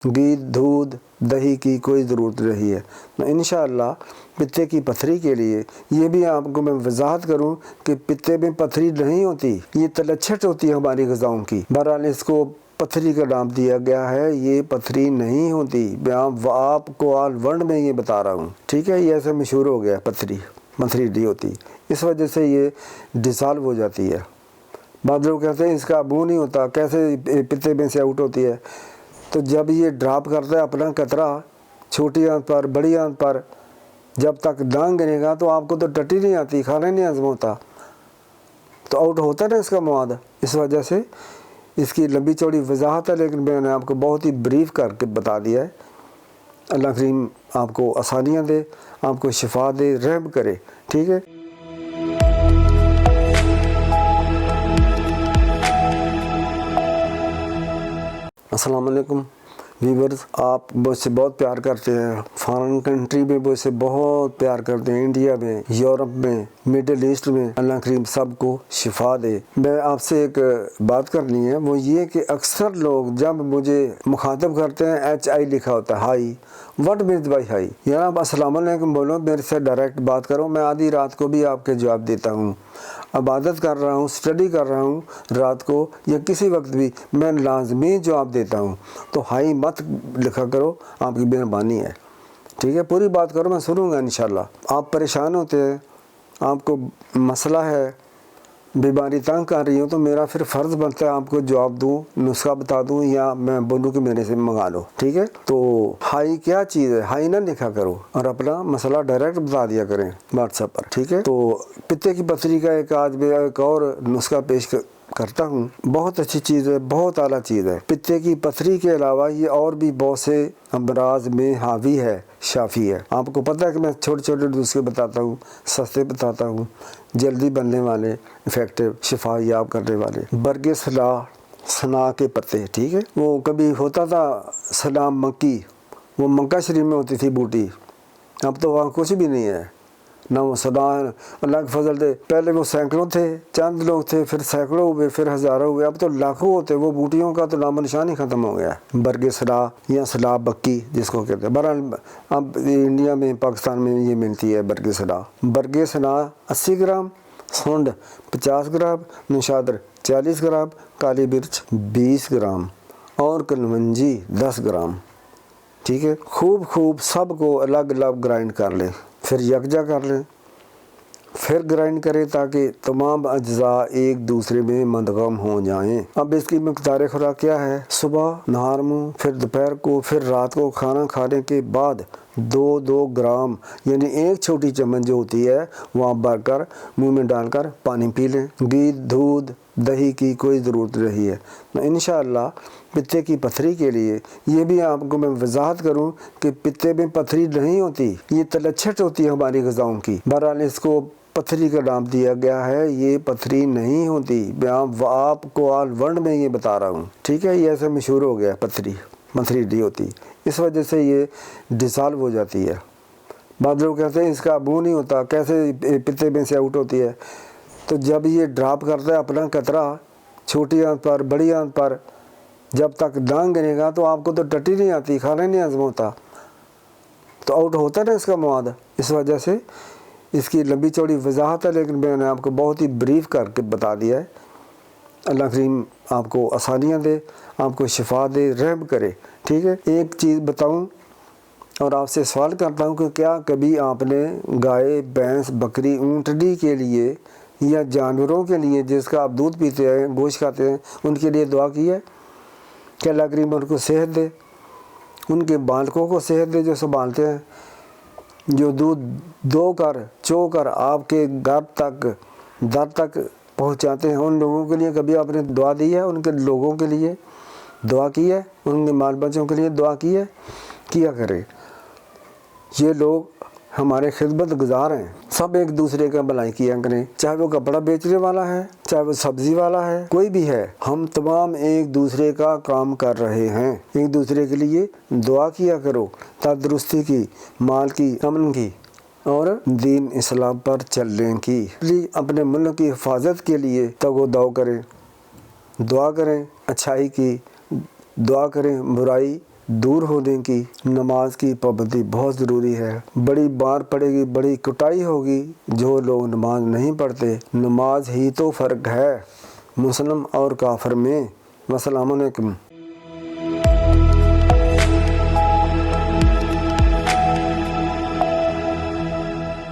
घी दूध दही की कोई ज़रूरत नहीं है। तो इंशाअल्लाह पित्ते की पथरी के लिए ये भी आपको मैं वजाहत करूं कि पित्ते में पथरी नहीं होती, ये तलच्छट होती है हमारी ग़िज़ाओं की। बहरहाल इसको पथरी का नाम दिया गया है, ये पथरी नहीं होती। मैं आपको ऑल वर्ल्ड में ये बता रहा हूँ, ठीक है। ये ऐसे मशहूर हो गया पथरी नहीं होती, इस वजह से ये डिसॉल्व हो जाती है। बाद लोग कहते हैं इसका मुँह नहीं होता, कैसे पित्ते में से आउट होती है। तो जब ये ड्रॉप करता है अपना कतरा छोटी आंत पर बड़ी आंत पर, जब तक दांग गिरेगा तो आपको तो टट्टी नहीं आती, खाना नहीं हजम होता, तो आउट होता है ना इसका मवाद। इस वजह से इसकी लंबी चौड़ी वजाहत है, लेकिन मैंने आपको बहुत ही ब्रीफ करके बता दिया है। अल्लाह करीम आपको आसानियाँ दे, आपको शिफा दे, रहम करे, ठीक है। अस्सलाम वालेकुम व्यूअर्स, आप मुझसे बहुत प्यार करते हैं, फॉरेन कंट्री में मुझसे बहुत प्यार करते हैं, इंडिया में, यूरोप में, मिडिल ईस्ट में। अल्लाह करीम सबको शिफा दे। मैं आपसे एक बात करनी है, वो ये कि अक्सर लोग जब मुझे मुखातब करते हैं HI लिखा होता है, high, what means by high. यार आप अस्सलाम वालेकुम बोलो, मेरे से डायरेक्ट बात करो, मैं आधी रात को भी आपके जवाब देता हूँ। इबादत कर रहा हूँ, स्टडी कर रहा हूँ रात को या किसी वक्त भी मैं लाजमी जवाब देता हूँ। तो हाई मत लिखा करो, आपकी मेहरबानी है, ठीक है। पूरी बात करो, मैं सुनूंगा इंशाल्लाह। आप परेशान होते हैं, आपको मसला है, बीमारी तंग कर रही हो, तो मेरा फिर फ़र्ज़ बनता है आपको जवाब दूँ, नुस्खा बता दूँ, या मैं बोलूँ कि मेरे से मंगा लो, ठीक है। तो हाई क्या चीज़ है, हाई ना लिखा करो और अपना मसला डायरेक्ट बता दिया करें व्हाट्सएप पर, ठीक है। तो पित्ते की पथरी का आज मैं एक और नुस्खा पेश करता हूँ। बहुत अच्छी चीज़ है, बहुत आला चीज़ है। पित्ते की पथरी के अलावा ये और भी बहुत से अमराज में हावी है, शाफी है। आपको पता है कि मैं छोटे छोटे नुस्खे बताता हूँ, सस्ते बताता हूँ, जल्दी बनने वाले, इफेक्टिव, शिफा याब करने वाले। बरगे सना के पत्ते, ठीक है। वो कभी होता था सलाम मक्की, वो मक्का शरीफ में होती थी बूटी, अब तो वहाँ कुछ भी नहीं है, ना वो सदा। अल्लाह के फजल से पहले वो सैकड़ों थे, चंद लोग थे, फिर सैकड़ों हुए, फिर हज़ारों हुए, अब तो लाखों होते। वो बूटियों का तो नामो निशान ही ख़त्म हो गया। बरगे सला या सला बक्की जिसको कहते हैं। बहरहाल अब इंडिया में, पाकिस्तान में ये मिलती है बरगे सला। बरगे सला 80 ग्राम, सूंड 50 ग्राम, नौशादर 40 ग्राम, काली मिर्च 20 ग्राम और कलवंजी 10 ग्राम, ठीक है। खूब सबको अलग अलग ग्राइंड कर लें, फिर यकजा कर लें, फिर ग्राइंड करें ताकि तमाम अज्जा एक दूसरे में मुंदगम हो जाएं। अब इसकी मकदार खुराक क्या है? सुबह नहार मुँह, फिर दोपहर को, फिर रात को खाना खाने के बाद 2-2 ग्राम यानी एक छोटी चम्मच जो होती है वो आप भरकर मुँह में डालकर पानी पी लें। घी दूध दही की कोई ज़रूरत नहीं है। तो इंशाअल्लाह पित्ते की पथरी के लिए ये भी आपको मैं वजाहत करूं कि पित्ते में पथरी नहीं होती, ये तलच्छट होती है हमारी ग़िज़ाओं की। बहरहाल इसको पथरी का नाम दिया गया है, ये पथरी नहीं होती। मैं आपको ऑल वर्ल्ड में ये बता रहा हूँ, ठीक है। ये ऐसे मशहूर हो गया पथरी नहीं होती, इस वजह से ये डिसॉल्व हो जाती है। बाद लोग कहते हैं इसका मुँह नहीं होता, कैसे पित्ते में से आउट होती है। तो जब ये ड्रॉप करता है अपना कतरा छोटी आंत पर बड़ी आंत पर, जब तक दांग गिरेगा तो आपको तो टट्टी नहीं आती, खाना नहीं हजम होता, तो आउट होता है ना इसका मवाद। इस वजह से इसकी लंबी चौड़ी वजाहत है, लेकिन मैंने आपको बहुत ही ब्रीफ करके बता दिया है। अल्लाह करीम आपको आसानियाँ दे, आपको शिफा दे, रहम करे, ठीक है। एक चीज़ बताऊँ और आपसे सवाल करता हूँ कि क्या कभी आपने गाय, भैंस, बकरी, ऊँटनी के लिए या जानवरों के लिए जिसका आप दूध पीते हैं, गोश्त खाते हैं, उनके लिए दुआ की है कि अल्लाह करीम उनको सेहत दे, उनके बालकों को सेहत दे जो संभालते हैं, जो दूध दो कर चो कर आपके घर तक दर तक पहुंचाते हैं। उन लोगों के लिए कभी आपने दुआ दी है? उनके लोगों के लिए दुआ की है? उनके बाल बच्चों के लिए दुआ की है? किया करें। ये लोग हमारे खिदमत गुजार हैं, सब एक दूसरे का भलाई किया करें। चाहे वो कपड़ा बेचने वाला है, चाहे वो सब्जी वाला है, कोई भी है, हम तमाम एक दूसरे का काम कर रहे हैं। एक दूसरे के लिए दुआ किया करो, तंदुरुस्ती की, माल की, अमन की और दीन इस्लाम पर चलने की। अपने मुल्क की हिफाजत के लिए तगो दाव करें, दुआ करें अच्छाई की, दुआ करें बुराई دور ہونے کی نماز کی پابندی بہت ضروری ہے۔ بڑی بار پڑے گی، بڑی کٹائی ہوگی جو لوگ نماز نہیں پڑھتے۔ نماز ہی تو فرق ہے مسلم اور کافر میں۔ السلام علیکم۔